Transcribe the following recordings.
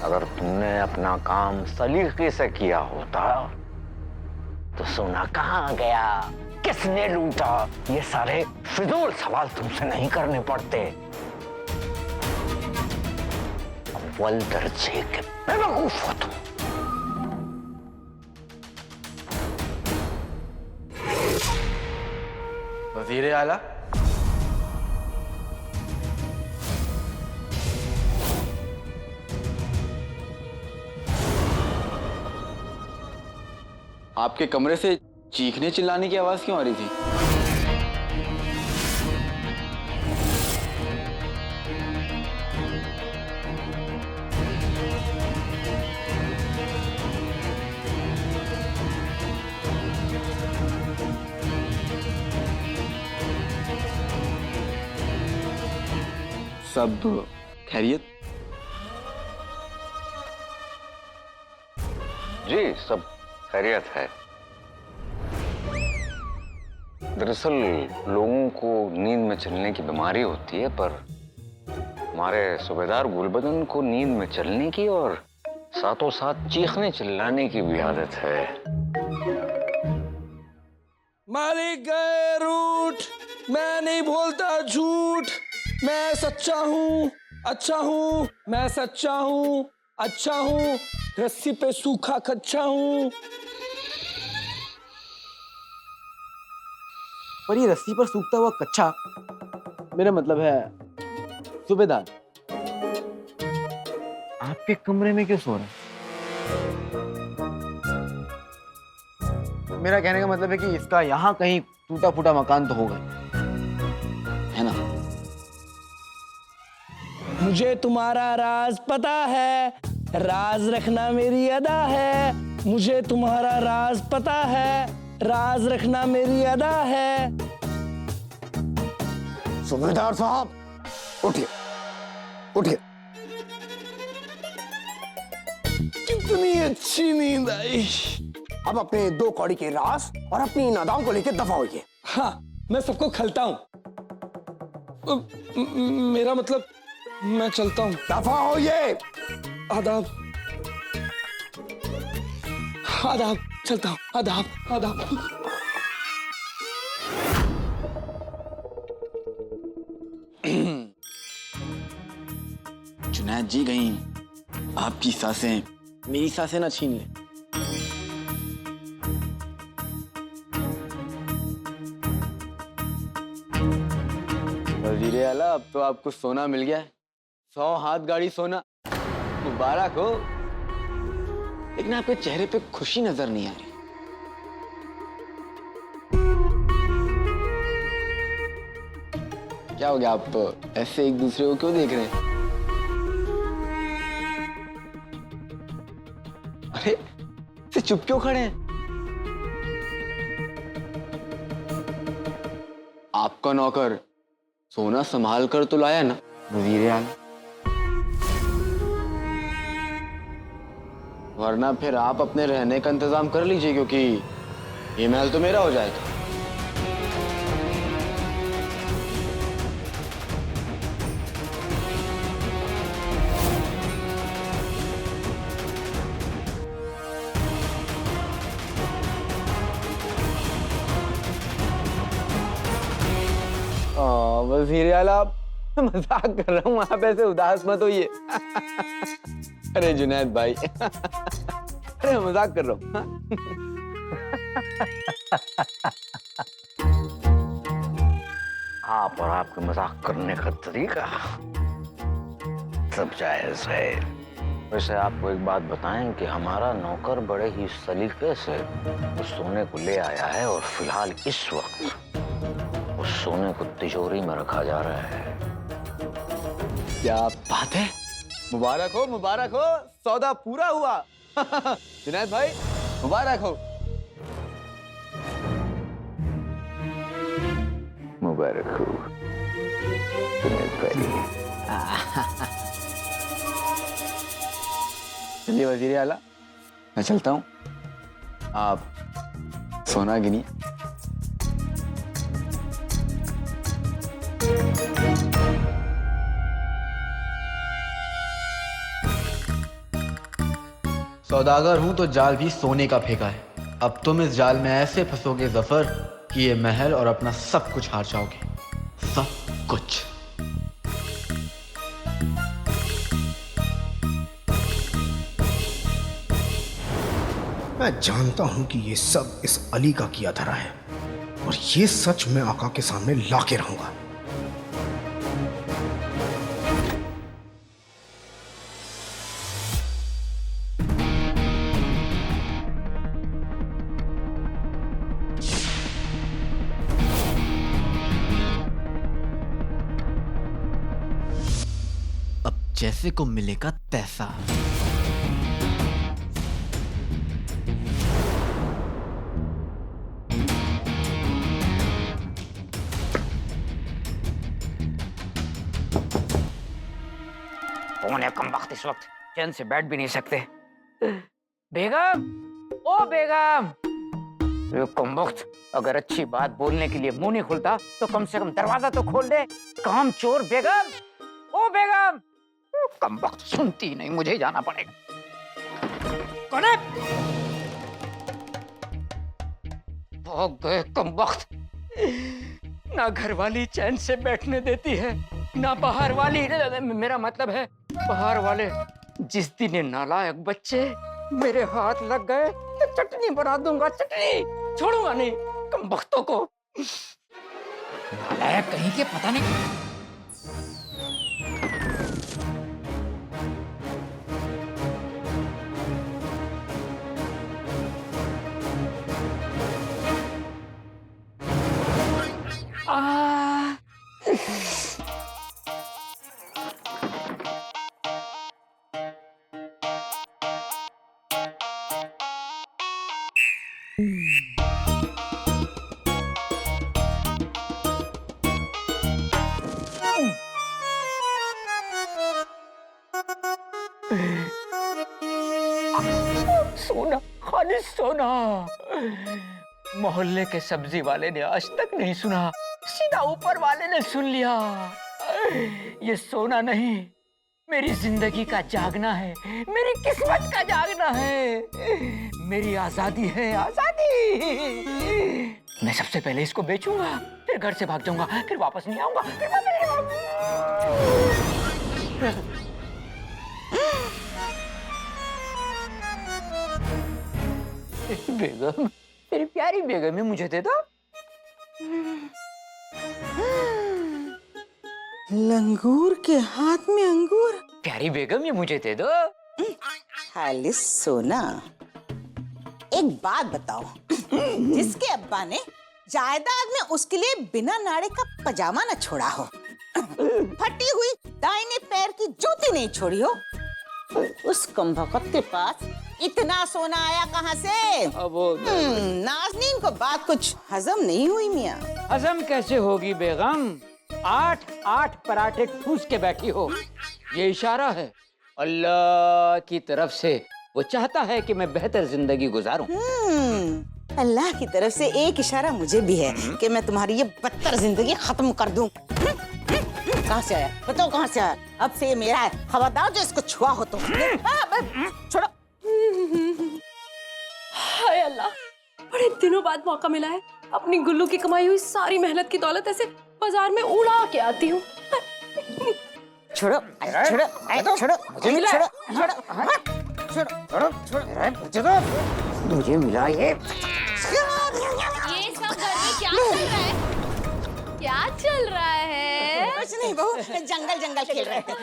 अगर तुमने अपना काम सलीके से किया होता तो सोना कहाँ गया, किसने लूटा, ये सारे फिजूल सवाल तुमसे नहीं करने पड़ते। अव्वल दर्जे के बेवकूफ हो तुम। वजीर आला, आपके कमरे से चीखने चिल्लाने की आवाज क्यों आ रही थी? सब खैरियत? जी सब खैरियत है। दरअसल लोगों को नींद में चलने की बीमारी होती है, पर हमारे सूबेदार गुलबदन को नींद में चलने की और साथों साथ चीखने चिल्लाने की भी आदत है। मालिक गए रूठ, मैं नहीं बोलता झूठ, मैं सच्चा हूँ, अच्छा हूँ, मैं सच्चा हूँ, अच्छा हूँ, रस्सी पे सूखा कच्चा हूँ। पर ये रस्सी पर सूखता हुआ कच्चा, मेरा मतलब है सूबेदार, आपके कमरे में क्यों सो रहे हैं? मेरा कहने का मतलब है कि इसका यहाँ कहीं टूटा फूटा मकान तो होगा, है ना? मुझे तुम्हारा राज पता है, राज रखना मेरी अदा है। मुझे तुम्हारा राज पता है, राज रखना मेरी अदा है। सूबेदार साहब उठिए, उठिए। कितनी अच्छी नींद आई। अब अपने 2 कौड़ी के राज और अपनी इन अदाओं को लेकर दफा होइए। हाँ, मैं सबको खलता हूँ। मेरा मतलब मैं चलता हूँ। दफा होइए। आदाब, आदाब, चलता हूँ। आदाब, आदाब। जुनैद जी, कहीं आपकी सांसें मेरी सांसें ना छीन ले। वजीर आला, अब तो आपको सोना मिल गया है, 100 हाथ गाड़ी सोना, मुबारक हो। लेकिन आपके चेहरे पे खुशी नजर नहीं आ रही। क्या हो गया, आप ऐसे एक दूसरे को क्यों देख रहे हैं? अरे से चुप क्यों खड़े हैं? आपका नौकर सोना संभाल कर तो लाया ना वजीर आला, वरना फिर आप अपने रहने का इंतजाम कर लीजिए, क्योंकि ये महल तो मेरा हो जाएगा। वजीर आला, मजाक कर रहा हूँ, आप ऐसे उदास मत होइए। अरे जुनैद भाई, अरे मजाक कर रहा हूँ। आप और आपके मजाक करने का तरीका सब जायज है। वैसे आपको एक बात बताएं कि हमारा नौकर बड़े ही सलीके से उस सोने को ले आया है और फिलहाल इस वक्त उस सोने को तिजोरी में रखा जा रहा है। क्या बात है, मुबारक हो, मुबारक हो, सौदा पूरा हुआ। जुनैद भाई मुबारक हो। मुबारक हो जुनैद भाई। चलिए वजीर आला, मैं चलता हूँ, आप सोना गिनिए। सौदागर हूं तो जाल भी सोने का फेंका है। अब तुम इस जाल में ऐसे फंसोगे जफर कि ये महल और अपना सब कुछ हार जाओगे, सब कुछ। मैं जानता हूं कि ये सब इस अली का किया धरा है और ये सच मैं आका के सामने लाके रहूंगा। अब जैसे को मिलेगा तैसा। कौन है कम वक्त इस वक्त चैन से बैठ भी नहीं सकते। बेगम, ओ बेगम, ये कम वक्त अगर अच्छी बात बोलने के लिए मुंह नहीं खुलता तो कम से कम दरवाजा तो खोल दे। काम चोर बेगम, ओ बेगम, कम वक्त सुनती नहीं, मुझे ही जाना पड़ेगा। कौन है? भाग गए कम वक्त। ना घर वाली चैन से बैठने देती है, ना बाहर वाली, मेरा मतलब है बाहर वाले। जिस दिन ये नालायक बच्चे मेरे हाथ लग गए तो चटनी बना दूंगा, चटनी छोड़ूंगा नहीं कम वक्तों को। नालायक कहीं के, पता नहीं। सोना, खाली सोना। मोहल्ले के सब्जी वाले ने आज तक नहीं सुना, सीधा ऊपर वाले ने सुन लिया। ये सोना नहीं, मेरी जिंदगी का जागना है, मेरी किस्मत का जागना है, मेरी आजादी है, आजादी। मैं सबसे पहले इसको बेचूंगा, फिर घर से भाग जाऊंगा, फिर वापस नहीं आऊंगा, फिर वापस नहीं आऊंगा। बेगम, मेरी प्यारी बेगम, मुझे दे दो। लंगूर के हाथ में अंगूर। प्यारी बेगम, ये मुझे दे दो। खाली सोना। एक बात बताओ, जिसके अब्बा ने जायदाद में उसके लिए बिना नाड़े का पजामा न छोड़ा हो, फटी हुई दाहिने पैर की जूती नहीं छोड़ी हो, उस कमबख्त के पास इतना सोना आया कहाँ से? नाज़नीन को बात कुछ हजम नहीं हुई मियाँ। हजम कैसे होगी बेगम? 8 पराठे ठूस के बैठी हो। ये इशारा है अल्लाह की तरफ से, वो चाहता है कि मैं बेहतर जिंदगी गुजारूं। अल्लाह की तरफ से एक इशारा मुझे भी है कि मैं तुम्हारी ये बदतर जिंदगी खत्म कर दूं। कहाँ से आया? बताओ कहाँ से आया? अब से ये मेरा है, खबरदार जो इसको छुआ हो तो। छोड़ो। हाय अल्लाह, बड़े दिनों बाद मौका मिला है अपनी गुल्लू की कमाई हुई सारी मेहनत की दौलत ऐसे बाजार में उड़ा के आती हूँ। छोड़ो, छोड़ो, छोड़ो, मुझे मिला, छोड़ो, छोड़ो, छोड़ो, मुझे मिला ये। सब घर में क्या चल रहा है? क्या चल रहा है? कुछ नहीं बहू, जंगल खेल रहे थे।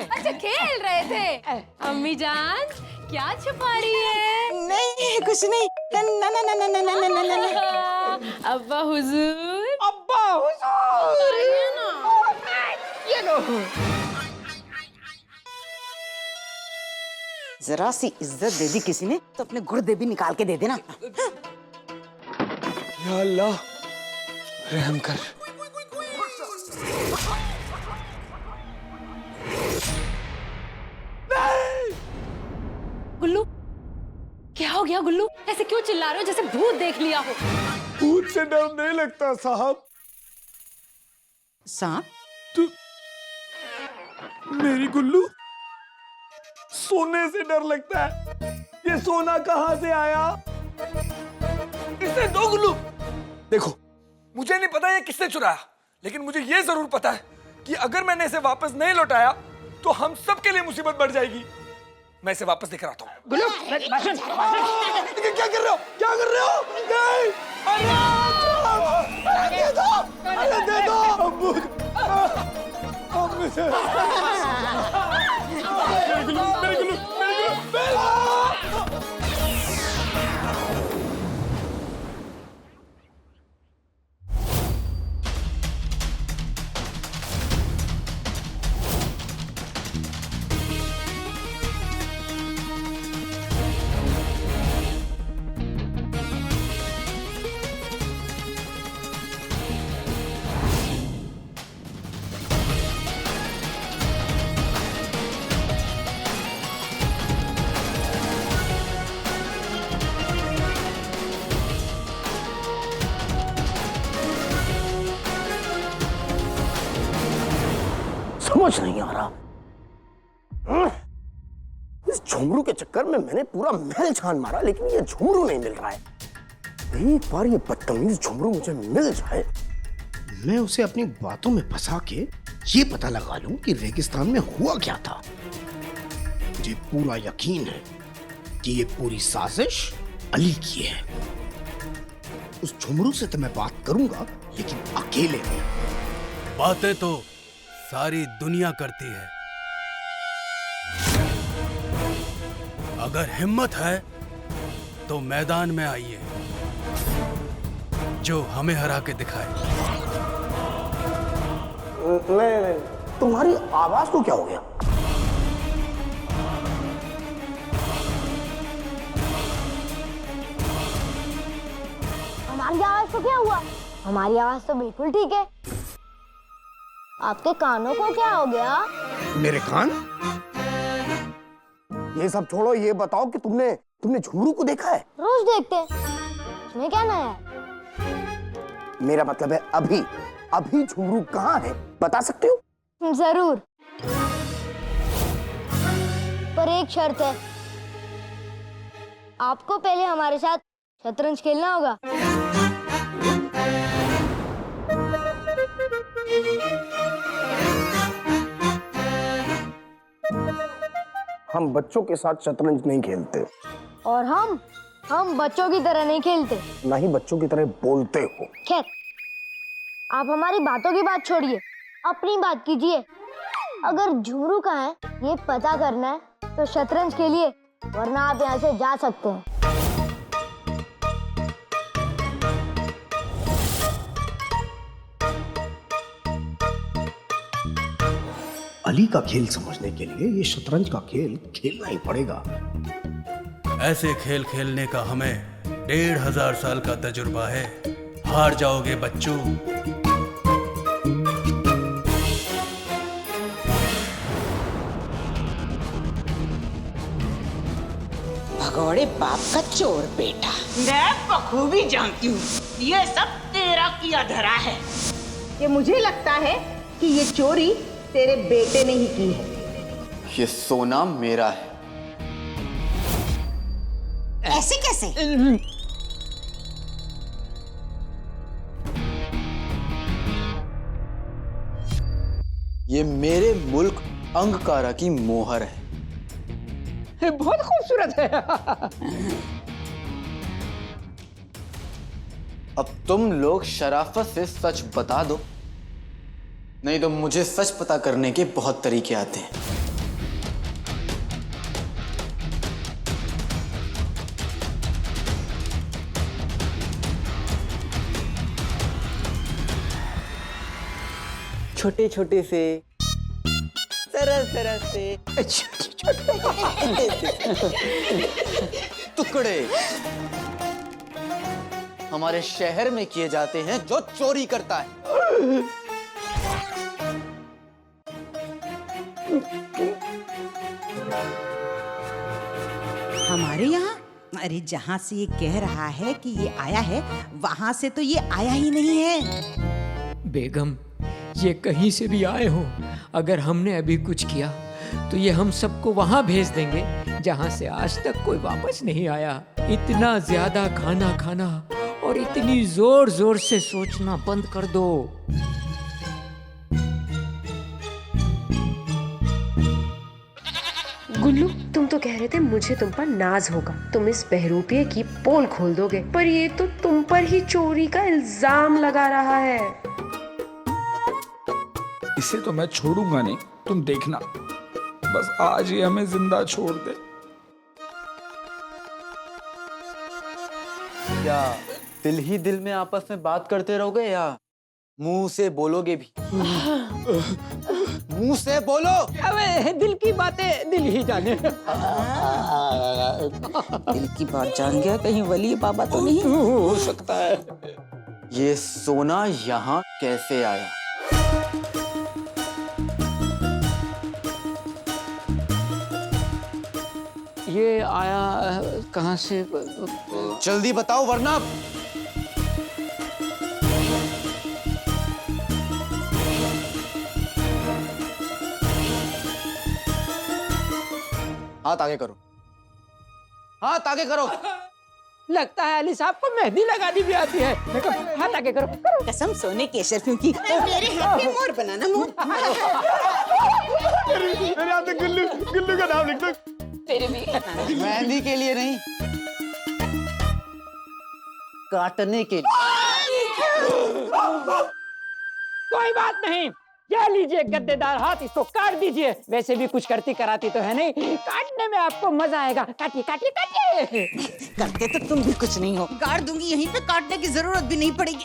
अच्छा, खेल रहे थे। अम्मी जान, क्या छुपा रही है? नहीं, कुछ नहीं। ना ना ना ना ना ना ना ना ना। अब्बा हुजूर, अब्बा हुजूर, आइए ना। ये लो। जरा सी इज्जत दे दी किसी ने तो अपने गुर्दे भी निकाल के दे देना। या अल्लाह, रहम कर। गुल्लू, क्या हो गया गुल्लू? ऐसे क्यों चिल्ला रहे हो जैसे भूत देख लिया हो? भूत से डर नहीं लगता साहब। सांप? तू मेरी गुल्लू, सोने से डर लगता है। ये ये सोना कहां से आया? इसने 2 गुल्लू। देखो, मुझे नहीं पता ये किसने चुराया, लेकिन मुझे ये जरूर पता है कि अगर मैंने इसे वापस नहीं लौटाया तो हम सबके लिए मुसीबत बढ़ जाएगी। मैं इसे वापस लेकर आता हूँ। गुल्लू, भाषण, भाषण। क्या कर रहे हो? क्या कर रहे हो? नहीं! अरे दे दो! अरे दे दो! अब्बू! मेरे गुल्लू, मेरे गुल्लू, मेरे गुल्लू! समझ नहीं आ रहा। इस झुमरू के चक्कर में मैंने पूरा महल छान मारा, लेकिन ये झुमरू नहीं मिल रहा है। एक बार ये बदतमीज झुमरू मुझे मिल जाए, मैं उसे अपनी बातों में फंसा के ये पता लगा लूं कि रेगिस्तान में हुआ क्या था। मुझे पूरा यकीन है कि ये पूरी साजिश अली की है। उस झुमरू से तो मैं बात करूंगा, लेकिन अकेले में। बातें तो सारी दुनिया करती है, अगर हिम्मत है तो मैदान में आइए, जो हमें हरा के दिखाए। तुम्हारी आवाज को क्या हो गया? हमारी आवाज को क्या हुआ? हमारी आवाज तो बिल्कुल ठीक है। आपके कानों को क्या हो गया? मेरे कान? ये सब छोड़ो, ये बताओ कि तुमने झुमरू को देखा है? रोज देखते हैं, इसमें क्या नया है? मेरा मतलब है अभी झुमरू कहाँ है, बता सकते हो? जरूर, पर एक शर्त है। आपको पहले हमारे साथ शतरंज खेलना होगा। हम बच्चों के साथ शतरंज नहीं खेलते। और हम बच्चों की तरह नहीं खेलते। ना ही बच्चों की तरह बोलते हो। खैर, आप हमारी बातों की बात छोड़िए, अपनी बात कीजिए। अगर झुमरू कहाँ है ये पता करना है तो शतरंज खेलिए, वरना आप यहाँ से जा सकते हैं। अली का खेल समझने के लिए ये शतरंज का खेल खेलना ही पड़ेगा। ऐसे खेल खेलने का हमें 1500 साल का तजुर्बा है। हार जाओगे बच्चों। भगोड़े बाप का चोर बेटा। मैं बखूबी जानती हूँ ये सब तेरा किया धरा है। ये मुझे लगता है कि ये चोरी तेरे बेटे ने ही की है। ये सोना मेरा है। ऐसे कैसे? ये मेरे मुल्क अंगकारा की मोहर है। ये बहुत खूबसूरत है। अब तुम लोग शराफत से सच बता दो, नहीं तो मुझे सच पता करने के बहुत तरीके आते हैं। छोटे छोटे से, सरस सरस से, टुकड़े हमारे शहर में किए जाते हैं जो चोरी करता है। हमारे यहाँ? अरे जहाँ से ये कह रहा है कि ये आया है, वहां से तो ये आया ही नहीं है। बेगम, ये कहीं से भी आए हो, अगर हमने अभी कुछ किया तो ये हम सबको वहां भेज देंगे जहां से आज तक कोई वापस नहीं आया। इतना ज्यादा खाना खाना और इतनी जोर जोर से सोचना बंद कर दो। गुल्लू, तुम तो कह रहे थे मुझे तुम पर नाज होगा, तुम इस बहरूपिये की पोल खोल दोगे, पर ये तो तुम पर ही चोरी का इल्जाम लगा रहा है। इसे तो मैं छोड़ूंगा नहीं, तुम देखना। बस आज ही हमें जिंदा छोड़ दे। क्या दिल ही दिल में आपस में बात करते रहोगे या मुंह से बोलोगे भी? मुंह से बोलो। अबे दिल की बातें दिल ही जाने। दिल की बात जान गया, कहीं वली बाबा तो नहीं हो सकता है। ये सोना यहाँ कैसे आया? ये आया कहाँ से? जल्दी बताओ वरना। हाथ आगे करो, हाथ आगे करो। लगता है अली साहब को मेहंदी लगानी भी आती है। देखो, हाथ आगे करो। कसम सोने केसर क्योंकि मेरे हाथ में मोर बनाना मोर। मेरे हाथ में गुल्लू, गुल्लू का नाम लिख दो। तेरे भी मेहंदी के लिए नहीं, काटने के लिए। कोई बात नहीं, ये लीजिए गद्देदार हाथ, इसको काट दीजिए। वैसे भी कुछ करती कराती तो है नहीं, काटने में आपको मजा आएगा। काटिए काटिए काटिए। करते तो तुम भी कुछ नहीं हो, काट दूंगी, यहीं पे काटने की जरूरत भी नहीं पड़ेगी।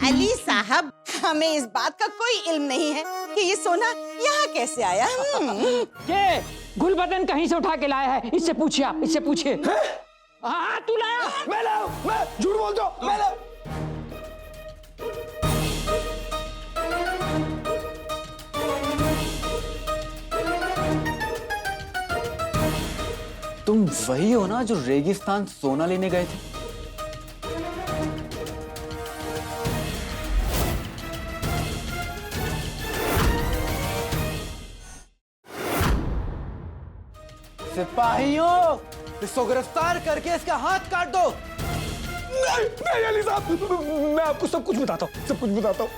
अली साहब, हमें इस बात का कोई इल्म नहीं है कि ये सोना यहाँ कैसे आया। ये गुलबदन कहीं से उठा के लाया है, इससे पूछिए आप, इससे पूछिए। हाँ तू लाया? मैं लाया, मैं झूठ बोलता हूँ, मैं लाया। तुम वही हो ना जो रेगिस्तान सोना लेने गए थे? सिपाहियों, इसको गिरफ्तार करके इसका हाथ काट दो। नहीं अली साहब, मैं आपको सब कुछ बताता हूँ, सब कुछ बताता हूँ।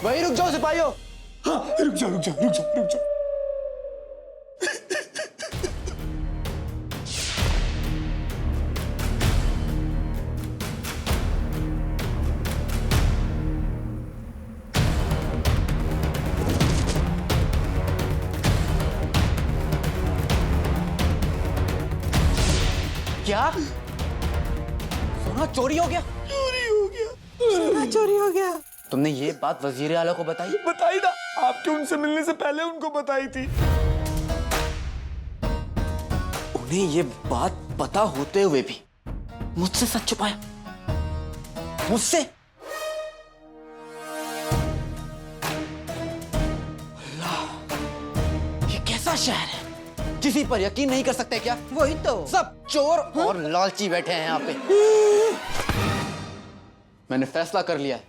वही रुक जाओ सिपाहियों। हाँ, रुक जाओ रुक जाओ रुक जाओ रुक जाओ। क्या? सोना चोरी हो गया? चोरी हो गया, सोना चोरी हो गया। तुमने ये बात वजीर आला को बताई? बताई ना, आपके उनसे मिलने से पहले उनको बताई थी। उन्हें ये बात पता होते हुए भी मुझसे सच छुपाया? मुझसे? अल्लाह, ये कैसा शहर है? किसी पर यकीन नहीं कर सकते क्या? वही तो, सब चोर और लालची बैठे हैं यहाँ पे। मैंने फैसला कर लिया है,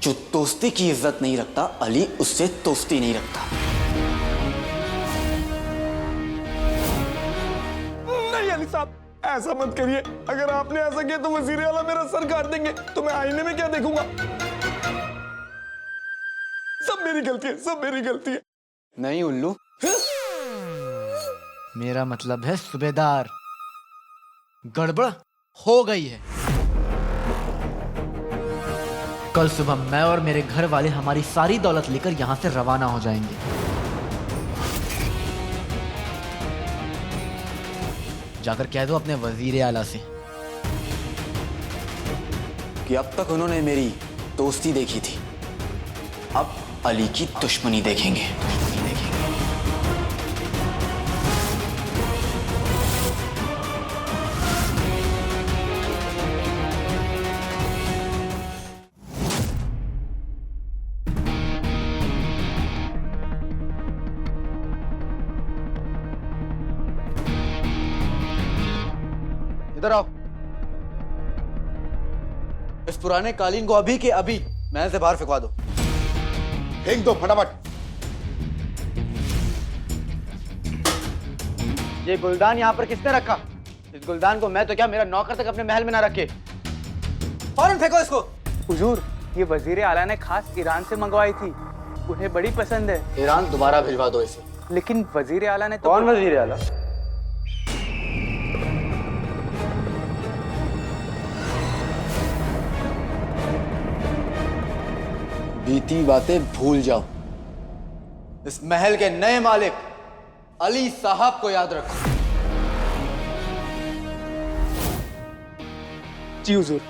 जो दोस्ती की इज्जत नहीं रखता, अली उससे दोस्ती नहीं रखता। नहीं अली साहब, ऐसा मत करिए। अगर आपने ऐसा किया तो वजीर आला मेरा सर काट देंगे, तो मैं आईने में क्या देखूंगा? सब मेरी गलती है, सब मेरी गलती है। नहीं उल्लू, मेरा मतलब है सूबेदार, गड़बड़ हो गई है। कल सुबह मैं और मेरे घर वाले हमारी सारी दौलत लेकर यहां से रवाना हो जाएंगे। जाकर कह दो अपने वजीर आला से कि अब तक उन्होंने मेरी दोस्ती देखी थी, अब अली की दुश्मनी देखेंगे। इधर आओ। इस पुराने कालीन को अभी के अभी महल से बाहर फेंकवा दो। फेंक दो फटाफट। ये गुलदान यहाँ पर किसने रखा? इस गुलदान को मैं तो क्या, मेरा नौकर तक अपने महल में ना रखे। फौरन फेंको इसको। हुजूर, ये वजीर आला ने खास ईरान से मंगवाई थी, उन्हें बड़ी पसंद है। ईरान दोबारा भिजवा दो इसे। लेकिन वजीर आला ने तो... कौन वजीर आला? बीती बातें भूल जाओ। इस महल के नए मालिक अली साहब को याद रखो। जी हुजूर।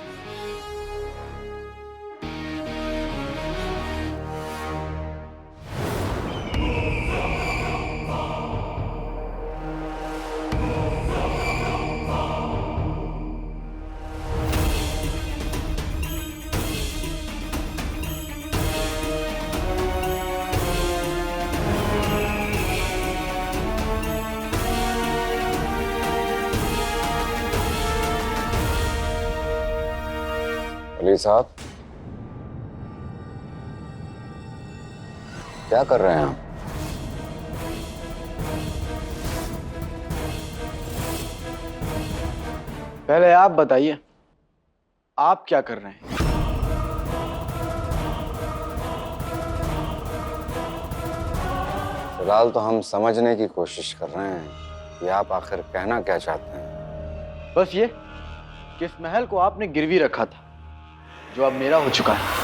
अली साहब, क्या कर रहे हैं आप? पहले आप बताइए, आप क्या कर रहे हैं? फिलहाल तो हम समझने की कोशिश कर रहे हैं कि आप आखिर कहना क्या चाहते हैं। बस ये कि इस महल को आपने गिरवी रखा था, जो अब मेरा हो चुका है।